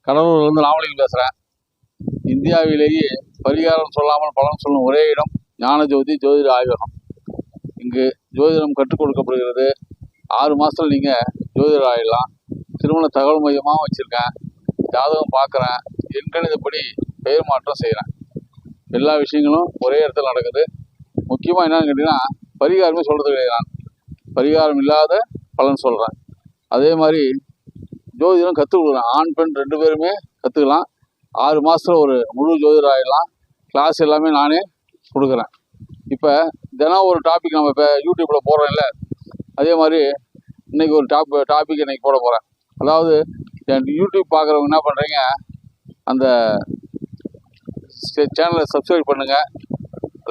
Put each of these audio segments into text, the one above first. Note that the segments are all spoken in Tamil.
கடலூர்லேருந்து ராமலிங்கம் பேசுகிறேன். இந்தியாவிலேயே பரிகாரம் சொல்லாமல் பலன் சொல்லும் ஒரே இடம் ஞானஜோதி ஜோதிட ஆய்வகம். இங்கு ஜோதிடம் கற்றுக் கொடுக்கப்படுகிறது. 6 மாதத்தில் நீங்கள் ஜோதிடர் ஆகிடலாம். திருமண தகவல் மையமாக வச்சுருக்கேன். ஜாதகம் பார்க்குறேன். எண்கணிதப்படி பெயர் மாற்றம் செய்கிறேன். எல்லா விஷயங்களும் ஒரே இடத்துல நடக்குது. முக்கியமாக என்னென்னு கேட்டிங்கன்னா, பரிகாரமே சொல்கிறது கிடையாது. நான் பரிகாரம் இல்லாத பலன் சொல்கிறேன். அதே மாதிரி ஜோதிடம் கற்றுக் கொடுக்குறேன். ஆண் பெண் 2 பேருமே கற்றுக்கலாம். 6 மாதத்தில் ஒரு முழு ஜோதிடர் ஆகிடலாம். கிளாஸ் எல்லாமே நானே கொடுக்குறேன். இப்போ தினம் ஒரு டாபிக் நம்ம இப்போ யூடியூப்பில் போடுறோம்ல, அதே மாதிரி இன்றைக்கி ஒரு டாபிக் இன்றைக்கி போட போகிறேன். அதாவது என் யூடியூப் பார்க்குறவங்க என்ன பண்ணுறீங்க, அந்த சேனலை சப்ஸ்கிரைப் பண்ணுங்கள்,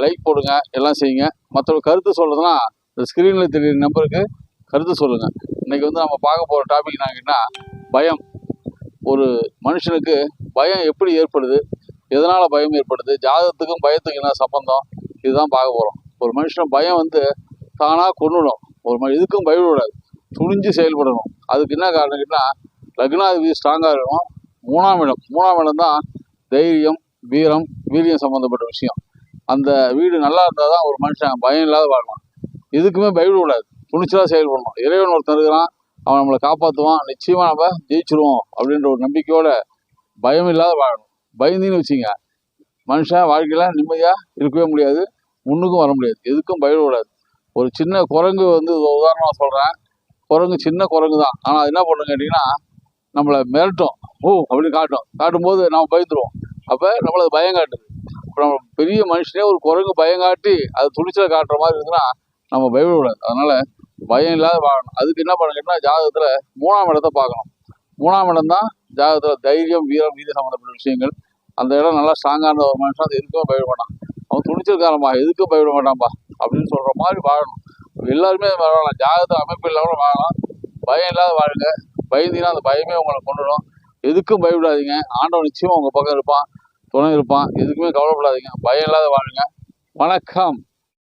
லைக் போடுங்க, எல்லாம் செய்யுங்க. மற்றவங்க கருத்து சொல்கிறதுனா இந்த ஸ்க்ரீனில் தெரியுற நம்பருக்கு கருத்து சொல்லுங்கள். இன்றைக்கி நம்ம பார்க்க போகிற டாபிக் என்னன்னா, பயம். ஒரு மனுஷனுக்கு பயம் எப்படி ஏற்படுது, எதனால் பயம் ஏற்படுது, ஜாதகத்துக்கும் பயத்துக்கும் என்ன சம்பந்தம், இதுதான் பார்க்க போகிறோம். ஒரு மனுஷன் பயம் தானாக கொண்டுடும். இதுக்கும் பயப்படக்கூடாது, துணிஞ்சு செயல்படணும். அதுக்கு என்ன காரணம் கேட்டால், லக்னாதிபதி ஸ்ட்ராங்காக இருக்கணும். 3ஆம் இடம் தான் தைரியம், வீரியம் சம்மந்தப்பட்ட விஷயம். அந்த வீடு நல்லா இருந்தால் தான் ஒரு மனுஷன் பயம் இல்லாத வாழணும். இதுக்குமே பயப்படக்கூடாது, துணிச்சலாக செயல்படணும். இறைவன் ஒருத்தன் இருக்கிறான், அவன் நம்மளை காப்பாற்றுவான், நிச்சயமாக நம்ம ஜெயிச்சிருவோம் அப்படின்ற ஒரு நம்பிக்கையோட பயம் இல்லாத வாழணும். பயந்துன்னு வச்சுங்க, மனுஷன் வாழ்க்கையில் நிம்மதியாக இருக்கவே முடியாது, முன்னுக்கும் வர முடியாது. எதுக்கும் பயப்படக்கூடாது. ஒரு சின்ன குரங்கு உதாரணமாக சொல்கிறேன். குரங்கு சின்ன குரங்கு தான், ஆனால் அது என்ன பண்ணுன்னு கேட்டிங்கன்னா, நம்மளை மிரட்டும், அப்படின்னு காட்டும்போது நம்ம பயந்துருவோம். அப்போ நம்மளது பயம் காட்டுது. இப்போ நம்ம பெரிய மனுஷனே ஒரு குரங்கு பயம் காட்டி அது துணிச்சலை காட்டுற மாதிரி இருக்குதுன்னா நம்ம பயப்படக்கூடாது. அதனால் பயம் இல்லாத வாழணும். அதுக்கு என்ன பண்ணுங்கன்னா, ஜாதகத்தில் 3ஆம் இடத்தை பார்க்கணும். 3ஆம் இடம் தான் ஜாதகத்தில் தைரியம், வீதி சம்மந்தப்பட்ட விஷயங்கள். அந்த இடம் நல்லா ஸ்ட்ராங்காக இருந்த ஒரு மனுஷன் அது எதுக்குமே பயப்பட மாட்டான். அவன் துணிச்சல்காரன்பா, எதுக்கும் பயப்பட மாட்டான்பா அப்படின்னு சொல்கிற மாதிரி வாழணும். எல்லாருமே வாழலாம். ஜாதகத்தில் அமைப்பு இல்லாமல் வாழலாம். பயம் இல்லாத வாழுங்க. பயந்தீங்கன்னா அந்த பயமே உங்களை கொண்டுடும். எதுக்கும் பயப்படாதீங்க. ஆண்டவன் நிச்சயமாக உங்கள் பக்கம் இருப்பான், துணை இருப்பான். எதுக்குமே கவலைப்படாதீங்க. பயம் இல்லாத வாழுங்க. வணக்கம்.